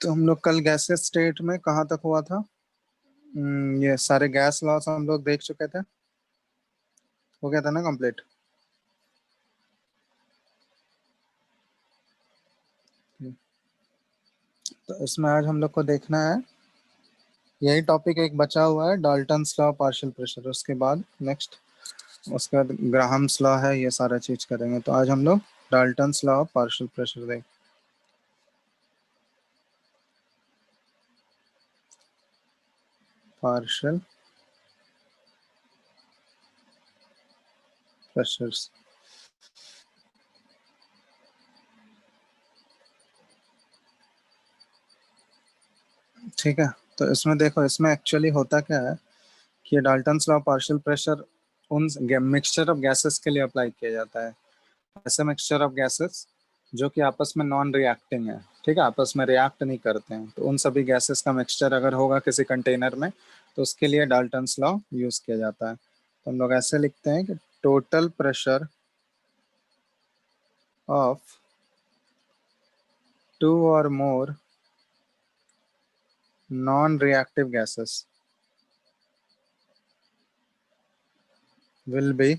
तो हम लोग कल गैसेस स्टेट में कहाँ तक हुआ था। ये सारे गैस लॉस हम लोग देख चुके थे। हो गया था ना कंप्लीट। तो इसमें आज हम लोग को देखना है, यही टॉपिक एक बचा हुआ है, डाल्टन्स लॉ पार्शियल प्रेशर। उसके बाद नेक्स्ट, उसके बाद ग्राहम्स लॉ है, ये सारा चीज करेंगे। तो आज हम लोग डाल्टन्स लॉ पार्शियल प्रेशर देख पार्शियल प्रेशर्स। ठीक है। तो इसमें देखो, इसमें एक्चुअली होता क्या है कि डाल्टन्स लॉ पार्शियल प्रेशर उन मिक्सचर ऑफ गैसेस के लिए अप्लाई किया जाता है। ऐसे मिक्सचर ऑफ गैसेस जो कि आपस में नॉन रिएक्टिंग है, ठीक है, आपस में रिएक्ट नहीं करते हैं, तो उन सभी गैसेस का मिक्सचर अगर होगा किसी कंटेनर में, तो उसके लिए डाल्टन्स लॉ यूज किया जाता है। तो हम लोग ऐसे लिखते हैं कि टोटल प्रेशर ऑफ टू और more non reactive gases will be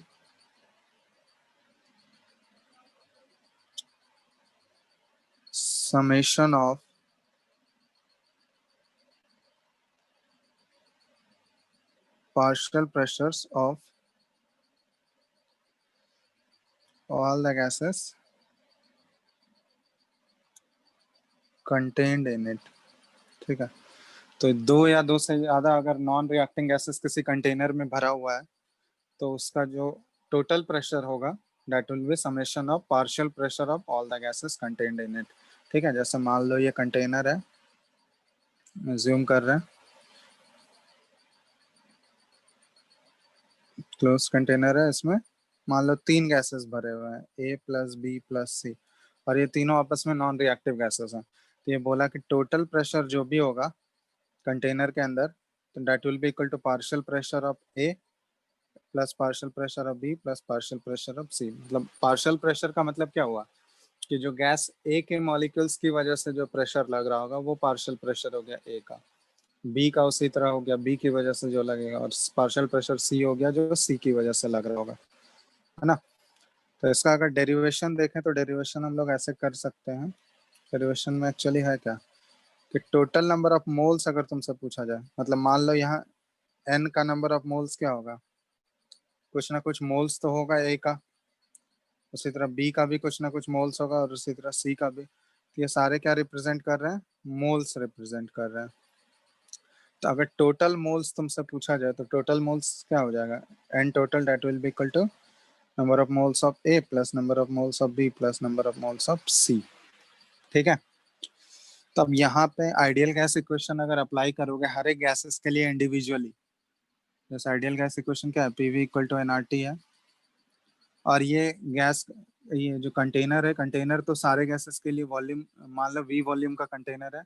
summation of partial pressures of all the gases contained in it। ठीक है। तो दो या दो से ज्यादा अगर नॉन रिएक्टिंग गैसेस किसी कंटेनर में भरा हुआ है, तो उसका जो टोटल प्रेशर होगा, that will be summation of partial pressure of all the gases contained in it. ठीक है। जैसे मान लो ये कंटेनर है, ज्यूम कर रहे हैं, क्लोज कंटेनर है, इसमें मान लो तीन गैसेस भरे हुए हैं, ए प्लस बी प्लस सी, और ये तीनों आपस में नॉन रिएक्टिव गैसेस हैं। तो ये बोला कि टोटल प्रेशर जो भी होगा कंटेनर के अंदर, तो that will be equal to partial pressure of A plus partial pressure of B plus partial pressure of C. मतलब पार्शियल प्रेशर का मतलब क्या हुआ कि जो गैस ए के मॉलिक्यूल्स की वजह से जो प्रेशर लग रहा होगा वो पार्शियल प्रेशर हो गया ए का, बी का उसी तरह हो गया बी की वजह से जो लगेगा, और पार्शियल प्रेशर सी हो गया जो सी की वजह से लग रहा होगा, है ना। तो इसका अगर डेरिवेशन देखें तो डेरिवेशन हम लोग ऐसे कर सकते हैं। डेरिवेशन में एक्चुअली है क्या कि टोटल नंबर ऑफ मोल्स अगर तुमसे पूछा जाए, मतलब मान लो यहाँ एन का नंबर ऑफ मोल्स क्या होगा, कुछ ना कुछ मोल्स तो होगा ए का, उसी तरह बी का भी कुछ ना कुछ मोल्स होगा, और उसी तरह सी का भी। तो ये सारे क्या रिप्रेजेंट कर रहे हैं, मोल्स रिप्रेजेंट कर रहे हैं। तो अगर टोटल मोल्स तुमसे पूछा जाए तो टोटल मोल्स क्या हो जाएगा, N total that will be equal to number of moles of A plus number of moles of B plus number of moles of C. ठीक है। तो अब यहाँ पे आइडियल गैस इक्वेशन अगर अप्लाई करोगे हर एक गैसेस के लिए इंडिविजुअली, जैसे आइडियल गैस इक्वेशन क्या है, पीवी इक्वल टू एनआरटी है। और ये गैस, ये जो कंटेनर है, कंटेनर तो सारे गैसेस के लिए वॉल्यूम, मान लो वी वॉल्यूम का कंटेनर है,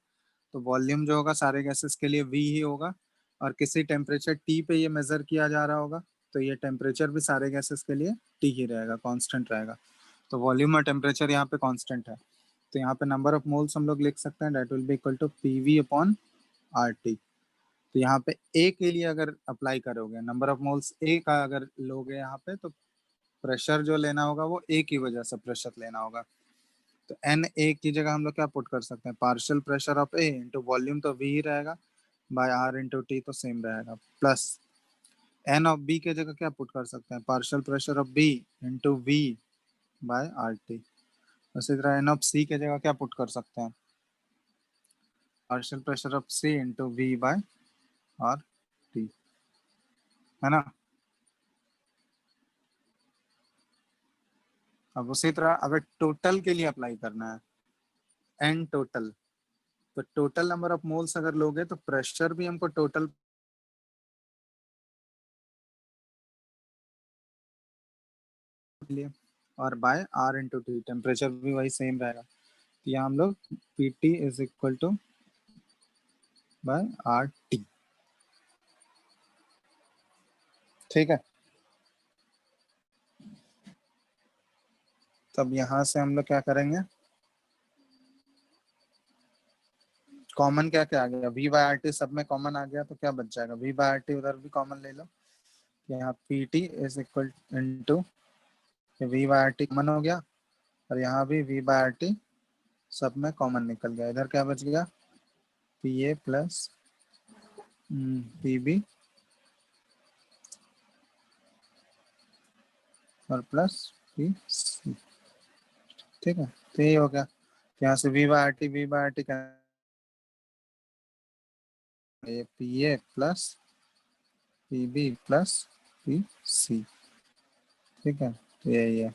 तो वॉल्यूम जो होगा सारे गैसेस के लिए वी ही होगा। और किसी टेम्परेचर टी पे ये मेजर किया जा रहा होगा, तो ये टेम्परेचर भी सारे गैसेस के लिए टी ही रहेगा, कांस्टेंट रहेगा। तो वॉल्यूम और टेम्परेचर यहाँ पे कांस्टेंट है। तो यहाँ पे नंबर ऑफ मोल्स हम लोग लिख सकते हैं, that will be equal to P V upon R T. तो यहाँ पे ए के लिए अगर अप्लाई करोगे, नंबर ऑफ मोल्स ए का अगर लोगे यहाँ पे, तो प्रेशर जो लेना होगा वो ए की वजह से प्रेशर लेना होगा। तो एन ए की जगह हम लोग क्या पुट कर सकते हैं, partial pressure of A into volume तो वी ही रहेगा, बाय आर इंटू टी तो सेम रहेगा, प्लस एन ऑफ बी की जगह क्या पुट कर सकते हैं, partial pressure of B into V by R T. उसी तरह एन ऑफ सी की जगह क्या पुट कर सकते हैं, partial pressure of C into V by R T, है ना। अब उसी तरह अगर टोटल के लिए अप्लाई करना है, एन टोटल, तो टोटल नंबर ऑफ मोल्स अगर लोगे तो प्रेशर भी हमको टोटल लिए, और by R into T, temperature भी वही सेम रहेगा। तो यहाँ हम लोग P T is equal to by R T. ठीक है। तब यहाँ से हम लोग क्या करेंगे, कॉमन क्या क्या आ गया, वी बाई आर टी सब में कॉमन आ गया, तो क्या बच जाएगा, वी बाई आर टी उधर भी कॉमन ले लो, यहाँ P T is equal into V by R T common हो गया, और यहाँ भी वी बाई आर टी सब में कॉमन निकल गया, इधर क्या बच गया, P A plus P B और प्लस पी सी। ठीक है, तो ये हो गया, यहाँ से वी बाई आर टी ये P A plus P B plus P C. ठीक है, तो यही है।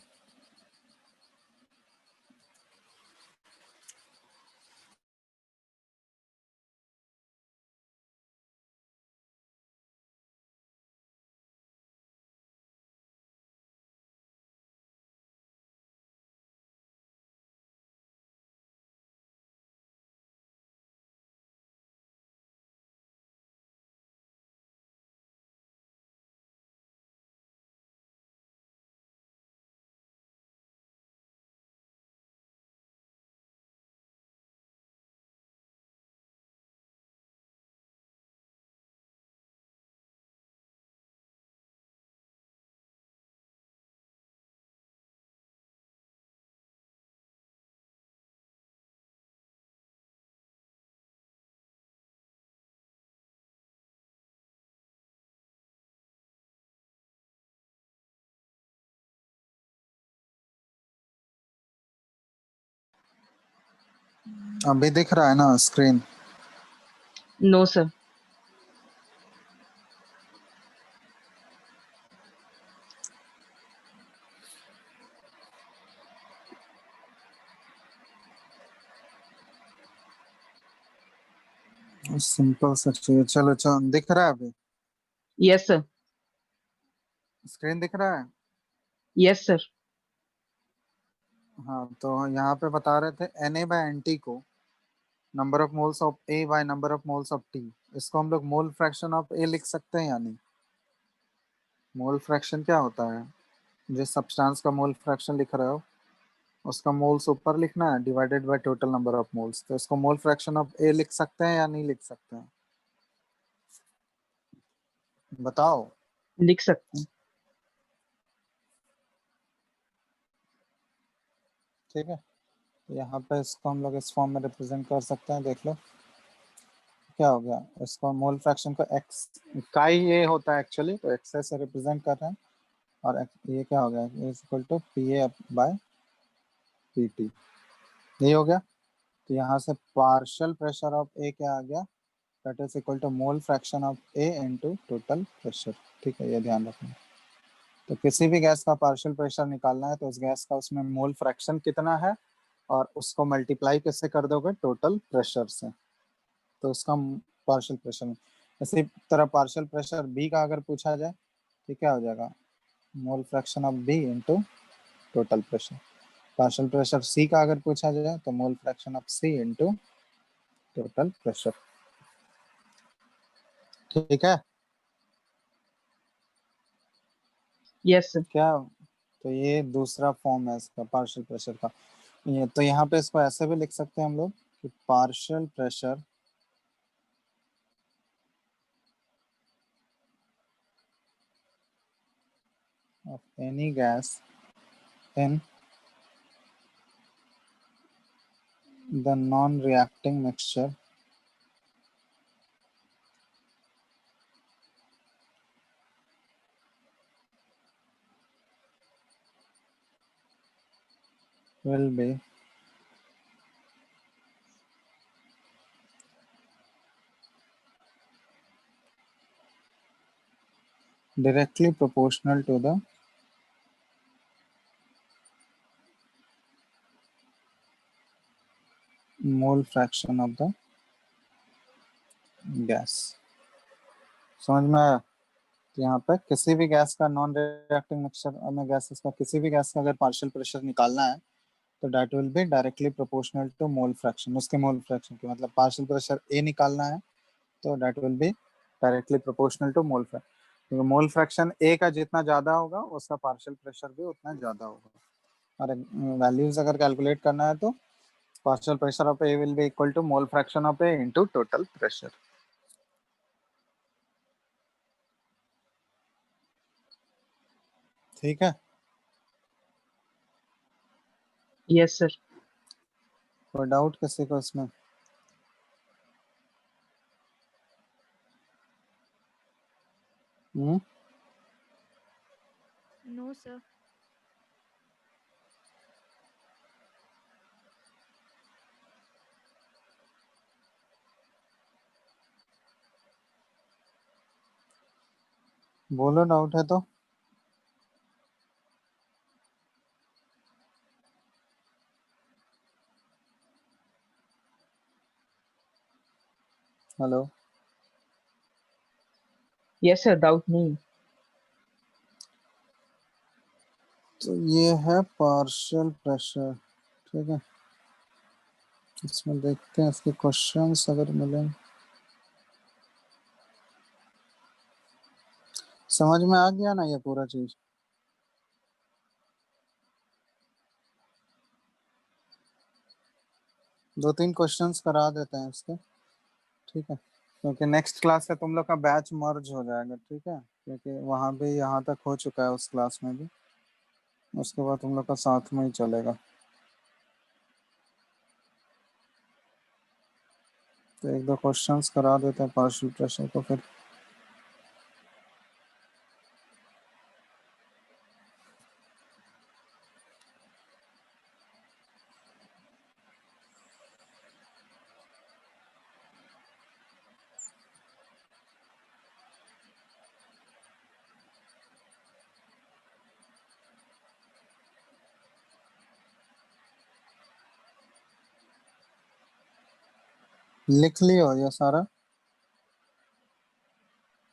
अभी दिख रहा है ना स्क्रीन? No sir. सिंपल सा चाहिए, चलो चलो, दिख रहा है अभी? Yes sir. स्क्रीन दिख रहा है? Yes sir. हाँ, तो यहाँ पे बता रहे थे N A by N T को number of moles of A by number of moles of T, इसको हम लोग मोल फ्रैक्शन ऑफ ए लिख सकते हैं या नहीं? मोल फ्रैक्शन क्या होता है, जिस सब्सटेंस का मोल फ्रैक्शन लिख रहे हो उसका मोल्स ऊपर लिखना है divided by total number of moles, तो इसको मोल फ्रैक्शन ऑफ ए लिख सकते हैं या नहीं लिख सकते हैं, बताओ। लिख सकते हैं। ठीक है, तो यहाँ पे इसको हम लोग इस फॉर्म में रिप्रेजेंट कर सकते हैं, देख लो क्या हो गया, इसको मोल फ्रैक्शन को एक्स का ही ये होता है एक्चुअली, तो एक्स से रिप्रेजेंट कर रहे हैं, और ये क्या हो गया, is equal to P A by P T, ये हो गया। तो यहाँ से पार्शियल प्रेशर ऑफ ए क्या आ गया, that is equal to mole fraction of A into total pressure. ठीक है, ये ध्यान रखना। तो किसी भी गैस का पार्शियल प्रेशर निकालना है तो उस गैस का उसमें मोल फ्रैक्शन कितना है और उसको मल्टीप्लाई किससे कर दोगे, टोटल प्रेशर से, तो उसका पार्शियल प्रेशर। इसी तरह पार्शियल प्रेशर बी का अगर पूछा जाए तो क्या हो जाएगा, mole fraction of B into total pressure. Partial pressure C का अगर पूछा जाए तो mole fraction of C into total pressure. ठीक है यस सर। क्या, तो ये दूसरा फॉर्म है इसका पार्शियल प्रेशर का। ये तो यहाँ पे इसको ऐसे भी लिख सकते हैं हम लोग कि partial pressure of any gas in the non reacting mixture will be directly proportional to the mole fraction of the gas। समझ में आया? तो यहाँ पे किसी भी गैस का नॉन रिएक्टिंग मिक्सचर में गैसेस का किसी भी गैस का अगर पार्शियल प्रेशर निकालना है तो that will be directly proportional to mole fraction, उसके मोल फ्रैक्शन के, मतलब पार्शियल प्रेशर ए निकालना है तो that will be directly proportional to mole fraction, क्योंकि मोल फ्रैक्शन ए का जितना ज्यादा होगा उसका पार्शियल प्रेशर भी उतना ज्यादा होगा। और वैल्यूज अगर कैलकुलेट करना है तो partial pressure of A will be equal to mole fraction of A into total pressure. ठीक है, यस सर। कोई डाउट किसी को इसमें? हम्म, No, sir. बोलो डाउट है तो। हेलो, यस सर, डाउट नहीं। तो ये है पार्शियल प्रेशर, ठीक है। इसमें देखते हैं इसके क्वेश्चंस अगर मिले। समझ में आ गया ना ये पूरा चीज? दो तीन क्वेश्चंस करा देते हैं इसके, ठीक है, क्योंकि नेक्स्ट क्लास से तुम लोग का बैच मर्ज हो जाएगा, ठीक है, क्योंकि वहां भी यहाँ तक हो चुका है उस क्लास में भी, उसके बाद तुम लोग का साथ में ही चलेगा। तो एक दो क्वेश्चंस करा देते हैं पार्शियल प्रेशर को, फिर लिख लियो ये सारा।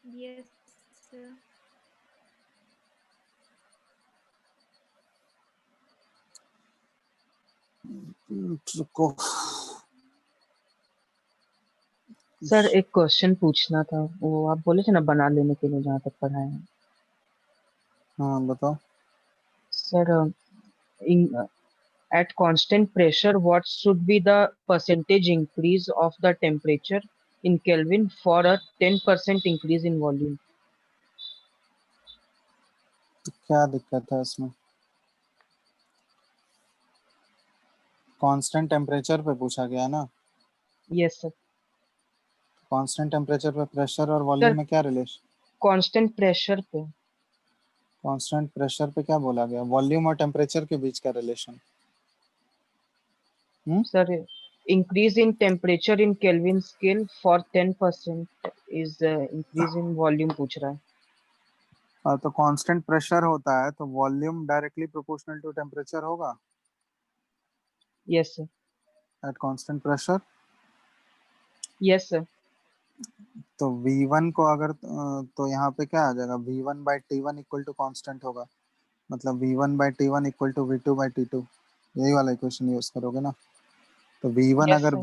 Yes, sir. को सर एक क्वेश्चन पूछना था, वो आप बोले थे ना बना लेने के लिए, जहाँ तक पढ़ा है। हाँ बताओ। Sir, in at constant pressure what should be the percentage increase of the temperature in Kelvin for a 10% increase in volume? तो क्या दिक्कत है इसमें? कांस्टेंट टेम्परेचर पे पूछा गया ना। Yes sir. कांस्टेंट टेम्परेचर पे प्रेशर और सर वॉल्यूम में क्या रिलेशन? कांस्टेंट प्रेशर पे। कांस्टेंट प्रेशर पे क्या बोला गया? वॉल्यूम और टेम्परेचर के बीच का relation. Sir increase in temperature in Kelvin scale for 10% is increase in volume पूछ रहा है। हाँ, तो कांस्टेंट प्रेशर होता है तो volume directly proportional to temperature होगा Yes sir. At constant pressure. Yes sir. तो V1 को अगर तो यहाँ पे क्या आ जाएगा? V1 by T1 equal to constant होगा, मतलब V1 by T1 equal to V2 by T2, यही वाला इक्वेशन यूज करोगे ना। तो V1 Yes अगर sir.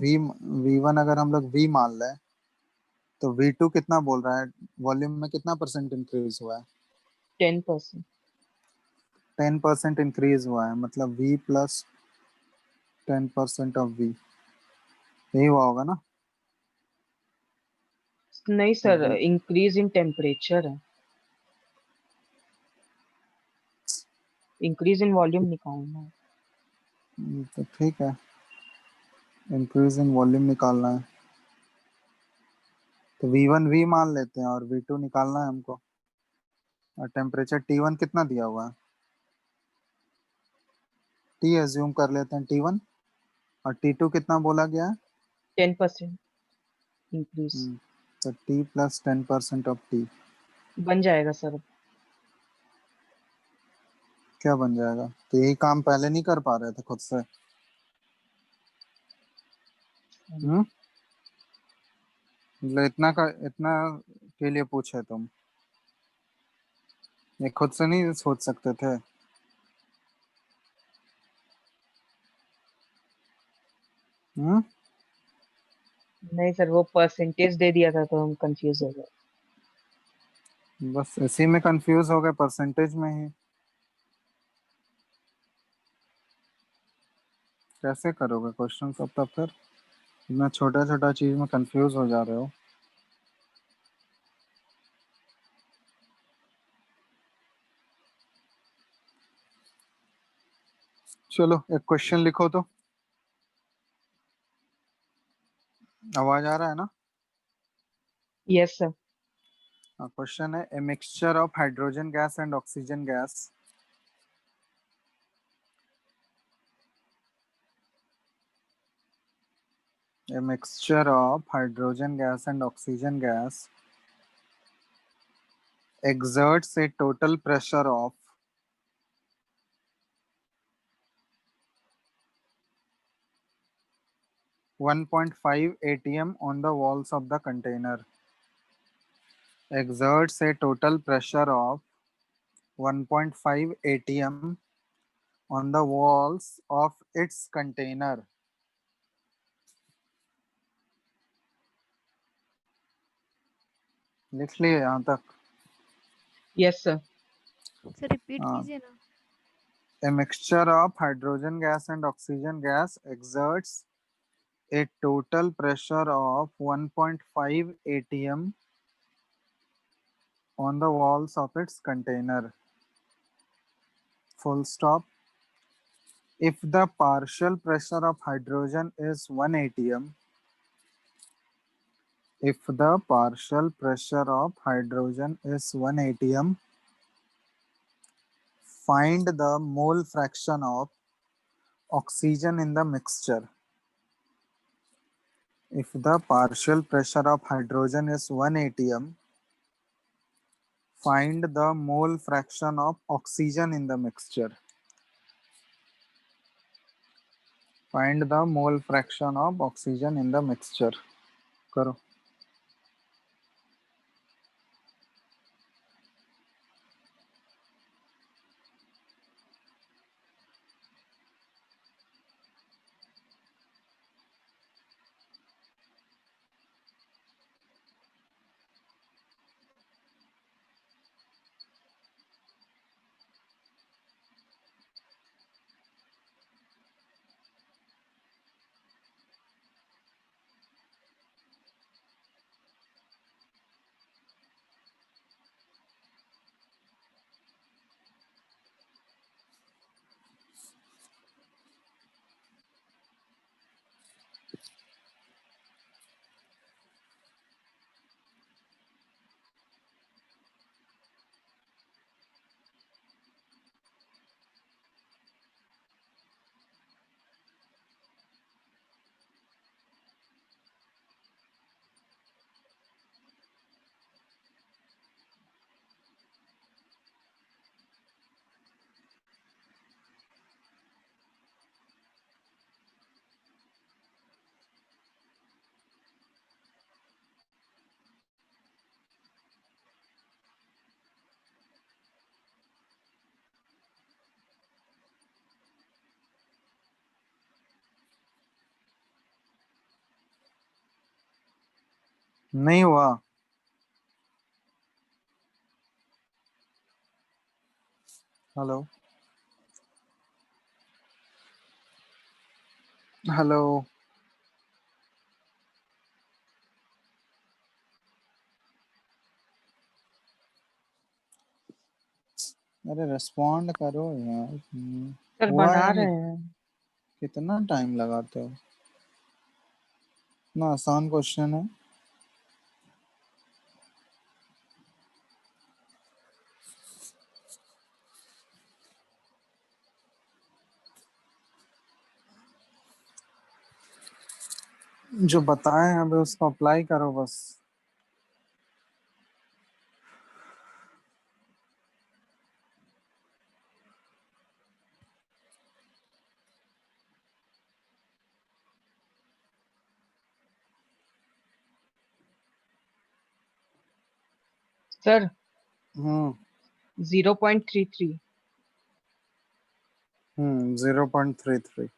V1 अगर हम लोग V मान लें तो V2 कितना बोल रहा है? वॉल्यूम में कितना परसेंट इंक्रीज हुआ है? 10%। 10% इंक्रीज हुआ है, मतलब V प्लस 10% ऑफ V, यही हुआ होगा ना। नहीं तो सर, इंक्रीज इन टेम्परेचर है, इंक्रीज इन वॉल्यूम निकालना है। तो ठीक है, इंक्रीज इन वॉल्यूम निकालना है तो V1 V मान लेते हैं और V2 निकालना है हमको। और टेम्परेचर T1 कितना दिया हुआ है? T एज्यूम कर लेते हैं T1, और T2 कितना बोला गया है? 10% इंक्रीज। तो T प्लस 10% ऑफ T बन जाएगा सर। क्या बन जाएगा? तो यही काम पहले नहीं कर पा रहे थे खुद से? हम्म, मतलब इतना के लिए पूछे तुम, ये खुद से नहीं सोच सकते थे? हम्म, नहीं सर, वो परसेंटेज दे दिया था तो हम कंफ्यूज हो गए। बस इसी में कंफ्यूज हो गए, परसेंटेज में ही। कैसे करोगे क्वेश्चन सब तब फिर? इतना छोटा छोटा चीज में कंफ्यूज हो जा रहे हो। चलो एक क्वेश्चन लिखो तो। आवाज आ रहा है ना? Yes, sir. हाँ, क्वेश्चन है a mixture of hydrogen gas and oxygen gas a mixture of hydrogen gas and oxygen gas exerts a total pressure of 1.5 atm on the walls of the container. Exerts a total pressure of 1.5 atm on the walls of its container. लिख लिए यहाँ तक? Yes, sir. Sir repeat हाँ, कीजिए ना. a mixture of hydrogen gas and oxygen gas exerts a total pressure of 1.5 atm on the walls of its container. Full stop. If the partial pressure of hydrogen is 1 atm, if the partial pressure of hydrogen is 1 atm, find the mole fraction of oxygen in the mixture. If the partial pressure of hydrogen is 1 atm, find the mole fraction of oxygen in the mixture. Find the mole fraction of oxygen in the mixture. करो. नहीं हुआ. Hello hello. अरे respond करो यार. Sir हुआ बना या रहे नहीं? हैं. कितना टाइम लगाते हो? इतना आसान क्वेश्चन है. जो बताए हैं अभी उसको अप्लाई करो बस. सर हम्म 0.33. 0.33.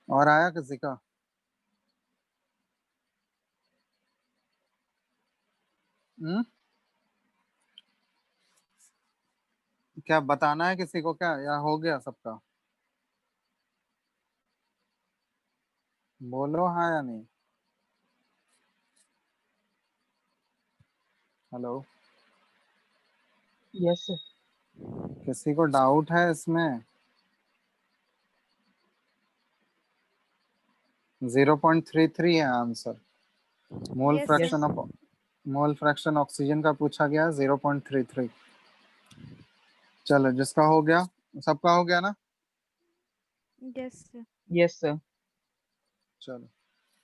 और आया किसी का? हम्म क्या बताना है किसी को क्या, या हो गया सबका? बोलो हाँ या नहीं। Hello, Yes, sir. किसी को डाउट है इसमें? 0.33 है answer. Mole Yes, Yes, fraction sir. Of mole fraction oxygen का पूछा गया, 0.33। चलो, जिसका हो गया, सबका हो गया ना। Yes, sir. yes, sir. चलो,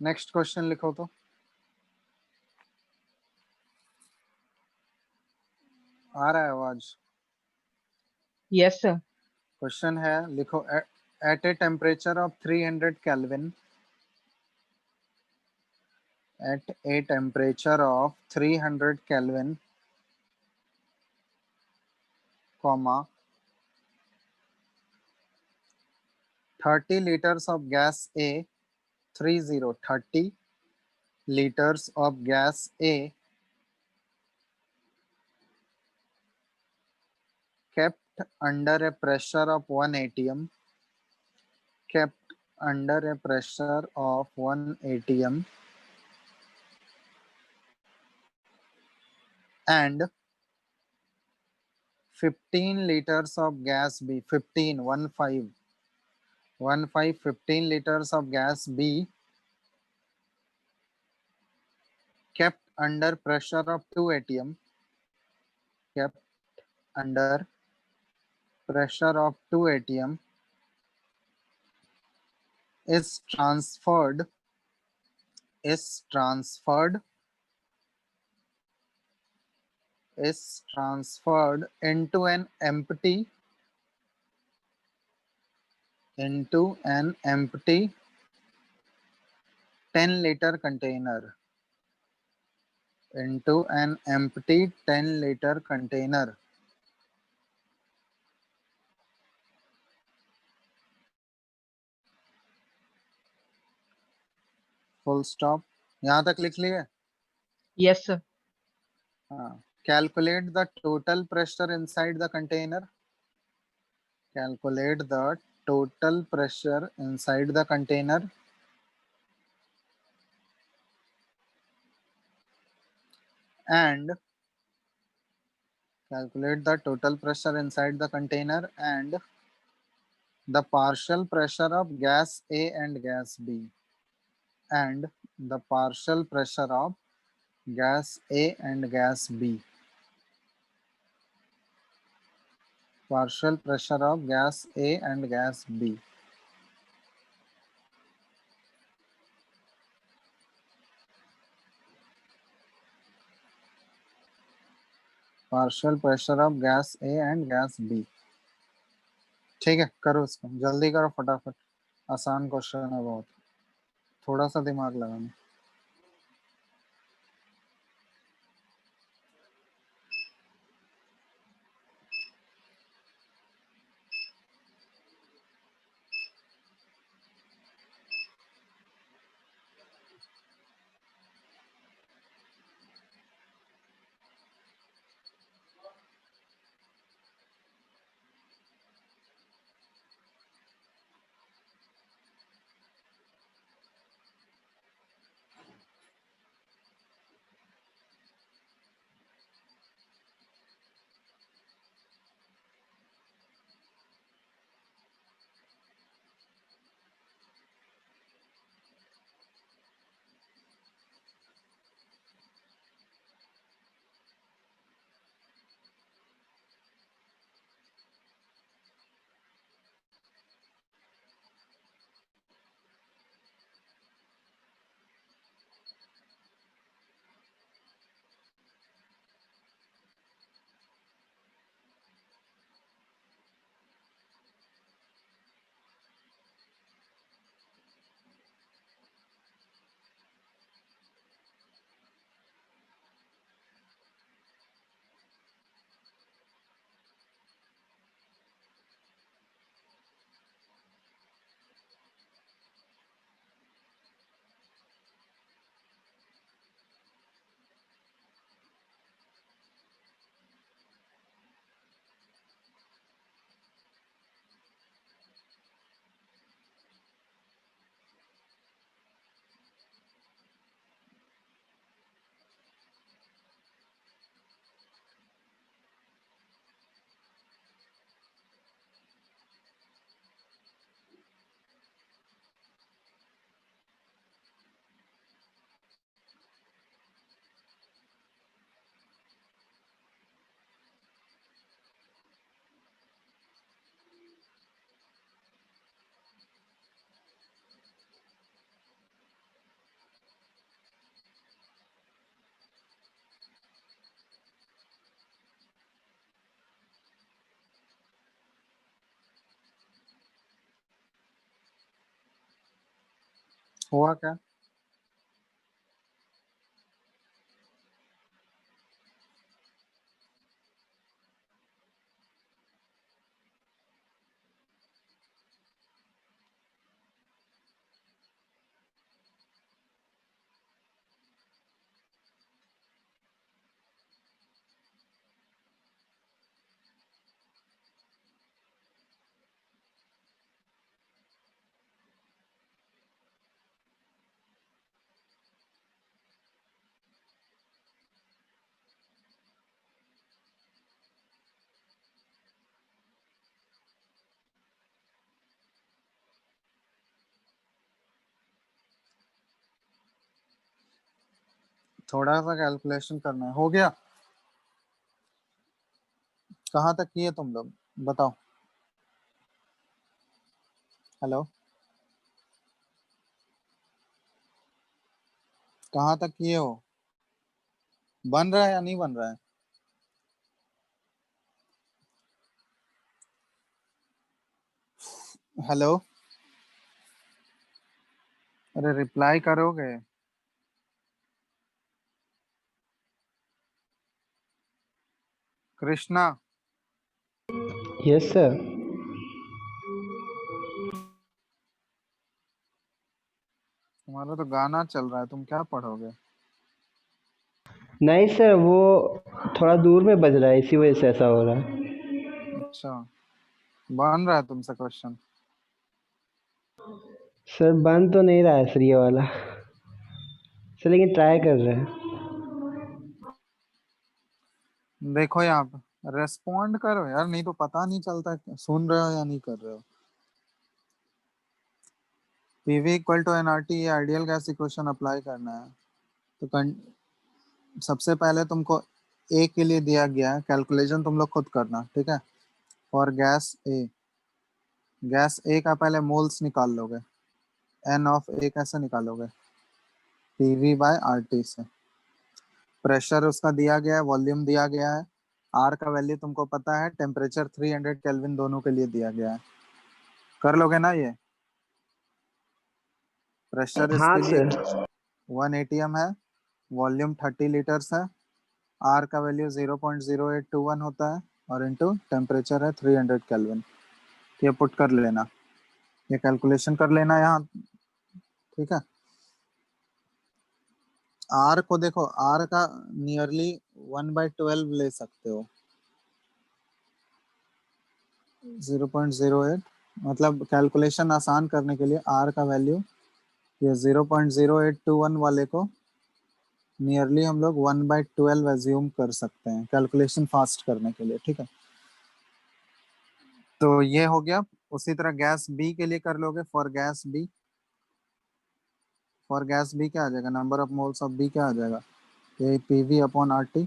नेक्स्ट क्वेश्चन लिखो तो। आ रहा है आवाज? Yes, sir. क्वेश्चन है, लिखो। At a temperature of 300 kelvin, at a temperature of 300 Kelvin, comma, 30 liters of gas A, 30 liters of gas A kept under a pressure of 1 atm, kept under a pressure of 1 atm, and 15 liters of gas B, 15, 1 5, 1 5, 15 liters of gas B kept under pressure of 2 atm, kept under pressure of 2 atm, is transferred is transferred is transferred into an empty 10-liter container, into an empty 10-liter container. Full stop. यहाँ तक लिख लिए? Yes, sir. हाँ। Calculate the total pressure inside the container, calculate the total pressure inside the container, and calculate the total pressure inside the container and the partial pressure of gas A and gas B, and the partial pressure of gas A and gas B, partial pressure of gas A and gas B. Partial pressure of gas A and gas B. ठीक है, करो इसको, जल्दी करो फटाफट। आसान question है बहुत, थोड़ा सा दिमाग लगाना। हुआ क्या? थोड़ा सा कैलकुलेशन करना है। हो गया? कहाँ तक किए तुम लोग, बताओ। हेलो, कहाँ तक किए हो? बन रहा है या नहीं बन रहा है? हेलो, अरे रिप्लाई करोगे? Krishna, yes sir. तुम्हारा तो गाना चल रहा है, तुम क्या पढ़ोगे? नहीं सर, वो थोड़ा दूर में बज रहा है, इसी वजह से ऐसा हो रहा है। अच्छा, बन रहा है तुमसे क्वेश्चन? सर बन तो नहीं रहा है सर ये वाला, सर लेकिन ट्राई कर रहे हैं। देखो यहाँ पे रेस्पॉन्ड करो यार, नहीं तो पता नहीं चलता सुन रहे हो या नहीं कर रहे हो। पीवी इक्वल टू एनआरटी, ये आइडियल गैस इक्वेशन अप्लाई करना है। तो सबसे पहले तुमको ए के लिए दिया गया है, कैलकुलेशन तुम लोग खुद करना, ठीक है। और गैस ए, गैस ए का पहले मोल्स निकाल लोगे। एन ऑफ ए कैसे निकालोगे? पीवी बाय आरटी से। प्रेशर उसका दिया गया है, वॉल्यूम दिया गया है, आर का वैल्यू तुमको पता है, टेम्परेचर 300 केल्विन दोनों के लिए दिया गया है। कर लोगे ना ये? प्रेशर हाँ इसके लिए सर। 1 एटीएम है, वॉल्यूम 30 लीटर्स है, आर का वैल्यू 0.0821 होता है, और इनटू टेम्परेचर है 300 केल्विन। ये पुट कर लेना, ये कैलकुलेशन कर लेना यहाँ, ठीक है। आर को देखो, आर का नियरली 1/12 ले सकते हो, 0.08। मतलब कैलकुलेशन आसान करने के लिए आर का वैल्यू, ये 0.0821 वाले को नियरली हम लोग 1/12 एज्यूम कर सकते हैं कैलकुलेशन फास्ट करने के लिए, ठीक है। तो ये हो गया। उसी तरह गैस बी के लिए कर लोगे। For gas B, for gas B क्या आ जाएगा, number of moles of B क्या आ जाएगा, ये पीवी अपॉन आर टी।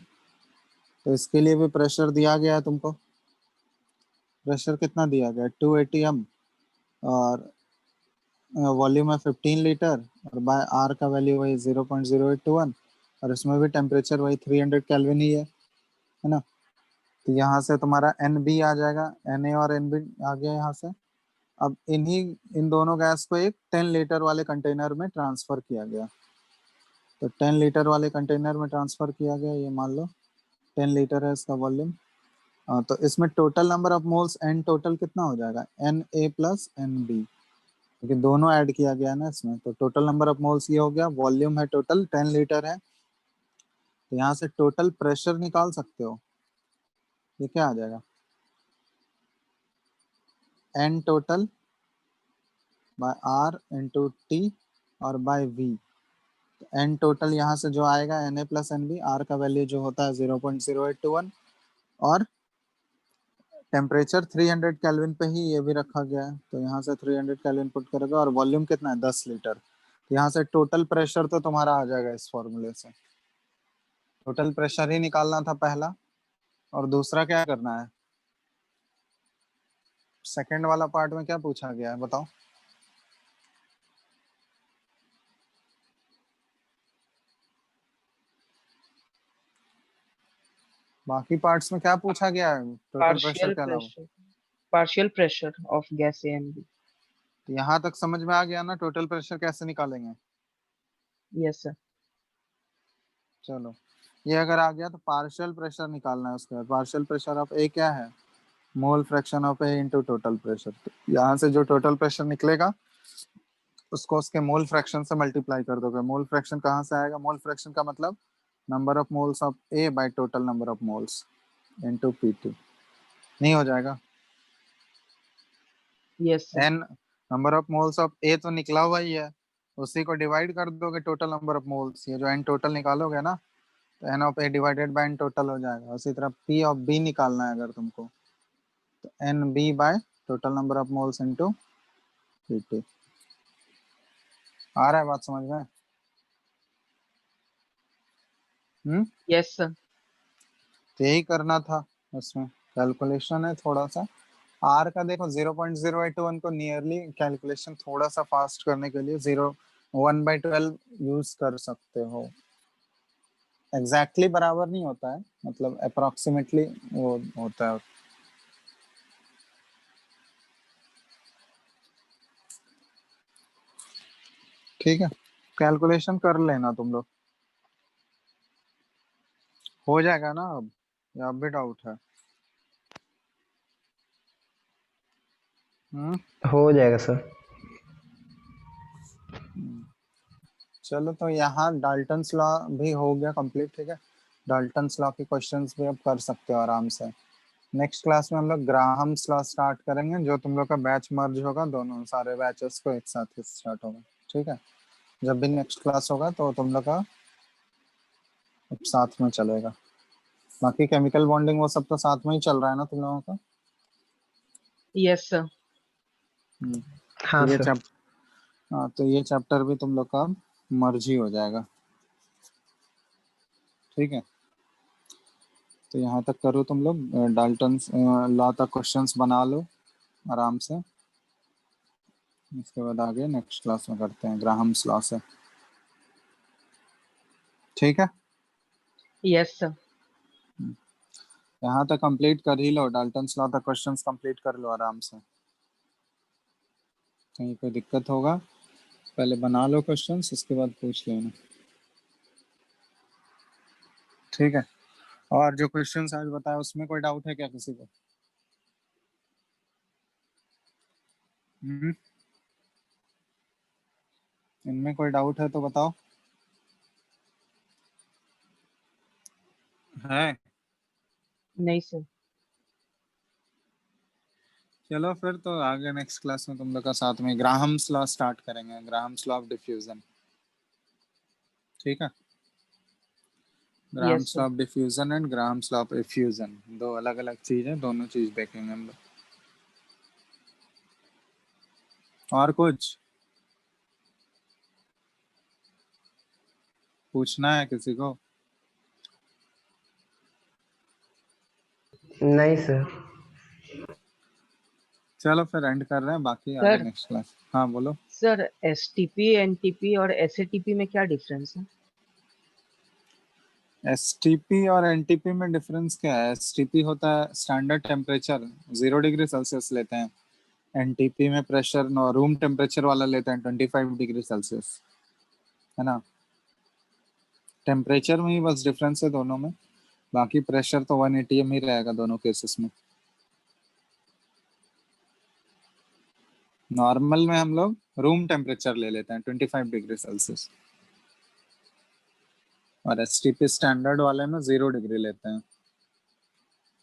तो इसके लिए भी प्रेशर दिया गया है तुमको। प्रेशर कितना दिया गया है, 2 एटीएम, और वॉल्यूम है 15 लीटर, और बाय आर का वैल्यू वही 0.0821, और इसमें भी टेम्परेचर वही 300 केल्विन ही है ना। तो यहाँ से तुम्हारा एन बी आ जाएगा, एन ए और एन बी आ गया यहाँ से। अब इन दोनों गैस को एक 10 लीटर वाले कंटेनर में ट्रांसफर किया गया। तो 10 लीटर वाले कंटेनर में ट्रांसफर किया गया, ये मान लो 10 लीटर है इसका वॉल्यूम। तो इसमें total number of moles N total कितना हो जाएगा, N A plus N B, क्योंकि दोनों ऐड किया गया है ना इसमें। तो टोटल नंबर ऑफ मोल्स ये हो गया, वॉल्यूम है टोटल 10 लीटर है। तो यहाँ से टोटल प्रेशर निकाल सकते हो, ये क्या आ जाएगा, N total by R into T और बाय वी। एन टोटल यहाँ से जो आएगा N A plus N B, R का वैल्यू जो होता है 0.0821, और टेम्परेचर 300 केल्विन पे ही ये भी रखा गया है। तो यहाँ से 300 केल्विन पुट करेगा, और वॉल्यूम कितना है, 10 लीटर। तो यहाँ से टोटल प्रेशर तो तुम्हारा आ जाएगा इस फॉर्मूले से। टोटल प्रेशर ही निकालना था पहला, और दूसरा क्या करना है, सेकंड वाला पार्ट में क्या पूछा गया है बताओ। बाकी पार्ट्स में क्या पूछा गया है टोटल प्रेशर partial के अलावा? pressure partial pressure of gas A and B. यहाँ तक समझ में आ गया ना टोटल प्रेशर कैसे निकालेंगे? Yes, sir. चलो, ये अगर आ गया तो पार्शियल प्रेशर निकालना है उसके बाद। पार्शियल प्रेशर ऑफ ए क्या है? मोल fraction of A into total pressure. यहाँ से जो टोटल प्रेशर निकलेगा उसको उसके मोल फ्रैक्शन से मल्टीप्लाई कर दोगे। मोल फ्रैक्शन कहाँ से आएगा? मोल फ्रैक्शन का मतलब number of moles of A by total number of moles into पी2। नहीं हो जाएगा? Yes, sir. N number of moles of A तो निकला हुआ ही है, उसी को डिवाइड कर दोगे टोटल नंबर ऑफ मोल्स। ये जो एन टोटल निकालोगे ना, तो N of A divided by N total हो जाएगा। उसी तरह पी ऑफ बी निकालना है अगर तुमको, तो N B by total number of moles into पी2। आ रहा है बात समझ में? Yes, sir. तो यही करना था उसमें। कैलकुलेशन है थोड़ा सा। आर का देखो 0.081 को नियरली कैलकुलेशन थोड़ा सा फास्ट करने के लिए 1/12 यूज कर सकते हो। एग्जैक्टली बराबर नहीं होता है, मतलब अप्रोक्सीमेटली वो होता है। ठीक है, कैलकुलेशन कर लेना तुम लोग। हो जाएगा ना अब, या अब भी डाउट है? हम्म हो जाएगा सर। चलो, तो यहाँ डाल्टन्स लॉ भी हो गया कंप्लीट। ठीक है, डाल्टन्स लॉ के क्वेश्चंस भी अब कर सकते हो आराम से। नेक्स्ट क्लास में हम लोग ग्राहम्स लॉ स्टार्ट करेंगे, जो तुम लोग का बैच मर्ज होगा, दोनों सारे बैचेस को एक साथ ही स्टार्ट होगा। ठीक है, जब भी नेक्स्ट क्लास होगा तो तुम लोग का अब साथ में चलेगा। बाकी केमिकल बॉन्डिंग वो सब तो साथ में ही चल रहा है ना तुम लोगों का? Yes, sir. हाँ तो ये सर। हाँ, तो ये चैप्टर भी तुम लोग का मर्ज ही हो जाएगा। ठीक है, तो यहाँ तक करो तुम लोग। डाल्टन लॉ तक क्वेश्चंस बना लो आराम से। इसके बाद आगे नेक्स्ट क्लास में करते हैं ग्राहम्स लॉ से। ठीक है, Yes, sir. यहाँ तक कंप्लीट कर ही लो। डाल्टन लॉ तक क्वेश्चंस कंप्लीट कर लो आराम से। कहीं कोई दिक्कत होगा पहले बना लो क्वेश्चंस, उसके बाद पूछ लेना। ठीक है, और जो क्वेश्चंस आज बताया उसमें कोई डाउट है क्या किसी को? हम्म इनमें कोई डाउट है तो बताओ। है? नहीं, sir. चलो फिर तो आगे नेक्स्ट क्लास में तुम लोग का साथ में ग्राहम्स लॉ स्टार्ट करेंगे, ग्राहम्स लॉ ऑफ डिफ्यूजन। ठीक है, Yes, Graham's sir. Law of diffusion and Graham's law of effusion, दो अलग अलग चीज है, दोनों चीज देखेंगे हम लोग। और कुछ पूछना है किसी को? नहीं सर। चलो फिर एंड कर रहे हैं, बाकी आगे Sir, नेक्स्ट क्लास। हाँ बोलो। sir, STP, NTP और SATP में क्या डिफरेंस है? एसटीपी और एनटीपी में डिफरेंस क्या है? एसटीपी होता है स्टैंडर्ड टेम्परेचर, 0 डिग्री सेल्सियस लेते हैं। एनटीपी में प्रेशर रूम टेम्परेचर वाला लेते हैं, 25 डिग्री सेल्सियस। है ना? टेम्परेचर में ही बस डिफरेंस है दोनों में, बाकी प्रेशर तो 1 atm ही रहेगा दोनों केसेस में। नॉर्मल में हम लोग रूम टेम्परेचर ले लेते हैं 25 डिग्री सेल्सियस, और एसटीपी स्टैंडर्ड वाले में 0 डिग्री लेते हैं।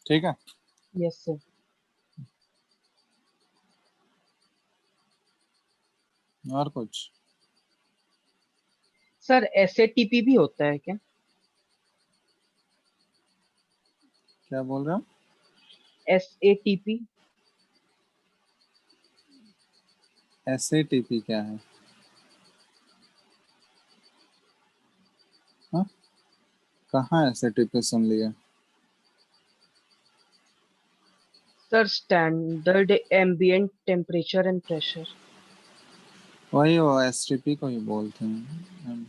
ठीक है, Yes, sir. और कुछ? Sir, SATP भी होता है क्या? क्या बोल रहे हो? SATP? एसएटीपी क्या है? हाँ, कहाँ एसएटीपी सुन लिया? Sir, standard ambient temperature and pressure. वही वो एसटीपी को ही बोलते हैं।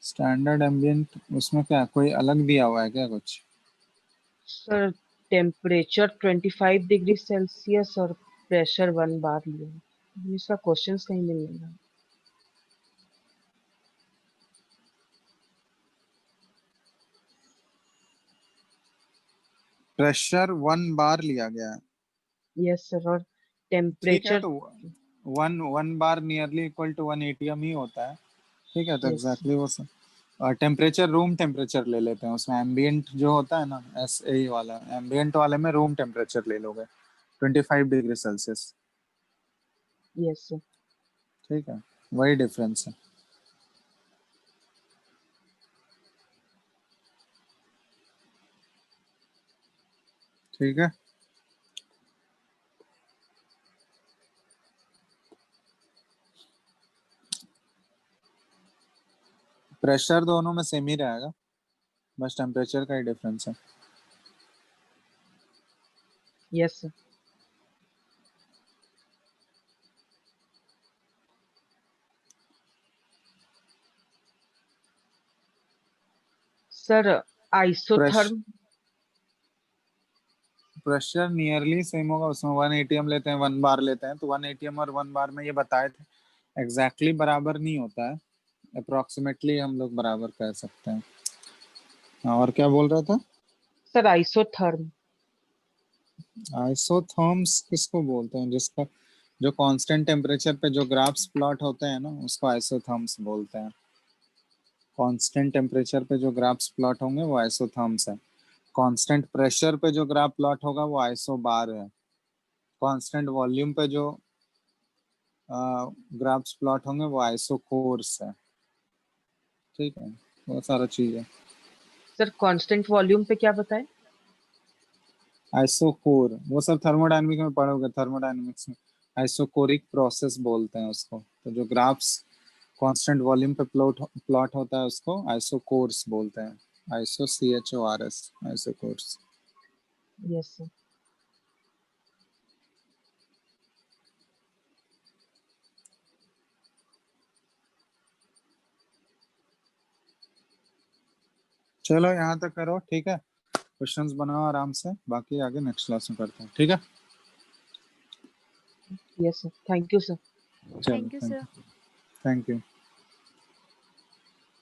स्टैंडर्ड एम्बिएंट, उसमें क्या कोई अलग दिया हुआ है क्या कुछ? Sir, टेम्परेचर 25 डिग्री सेल्सियस और प्रेशर 1 बार लिया है। इसका क्वेश्चंस कहीं नहीं मिल रहा। प्रेशर 1 बार लिया गया है, यस सर। और ठीक है, टेम्परेचर। तो 1 बार नियरली इक्वल टू 1 एटीएम ही होता है, ठीक है, तो यस एग्जैक्टली वो सब। और टेम्परेचर रूम टेम्परेचर ले लेते हैं, उसमें एम्बियंट जो होता है ना, एस ए वाला, एम्बियंट वाले में रूम टेम्परेचर ले लोगे 25 डिग्री सेल्सियस, यस सर। ठीक है, वही डिफरेंस है। ठीक है, प्रेशर दोनों में सेम ही रहेगा, बस टेम्परेचर का ही डिफरेंस है। Yes sir. Sir isotherm. Pressure nearly same होगा, उसमें 1 एटीएम लेते हैं, 1 बार लेते हैं, तो 1 एटीएम और 1 बार में ये बताए थे एग्जैक्टली बराबर नहीं होता है, अप्रोक्सीमेटली हम लोग बराबर कह सकते हैं। हाँ, और क्या बोल रहा था? Sir isotherm. आइसोथर्म्स किसको बोलते हैं? जिसका जो कांस्टेंट टेम्परेचर पे जो ग्राफ्स प्लॉट होते हैं ना, उसको आइसोथर्म्स बोलते हैं। कांस्टेंट टेम्परेचर पे जो ग्राफ्स प्लॉट होंगे वो आइसोथर्म्स है। कांस्टेंट प्रेशर पे जो ग्राफ प्लॉट होगा वो आइसोबार है। कांस्टेंट वॉल्यूम पे जो ग्राफ्स प्लॉट होंगे वो आइसोकोर्स है, ठीक है, बहुत सारा चीज है। सर कांस्टेंट वॉल्यूम पे क्या बताएं? आइसोकोर वो सब थर्मोडायनेमिक्स में पढ़ोगे, थर्मोडायनेमिक्स में आइसोकोरिक प्रोसेस बोलते हैं उसको। तो जो ग्राफ्स कांस्टेंट वॉल्यूम पे प्लॉट होता है उसको आइसोकोर्स बोलते हैं। Iso CHORS, isochores. Yes sir. चलो यहाँ तक करो, ठीक है, क्वेश्चंस बनाओ आराम से, बाकी आगे नेक्स्ट क्लास में करते हैं, ठीक है। Yes sir. Thank you sir. चलो, thank you sir. Thank you.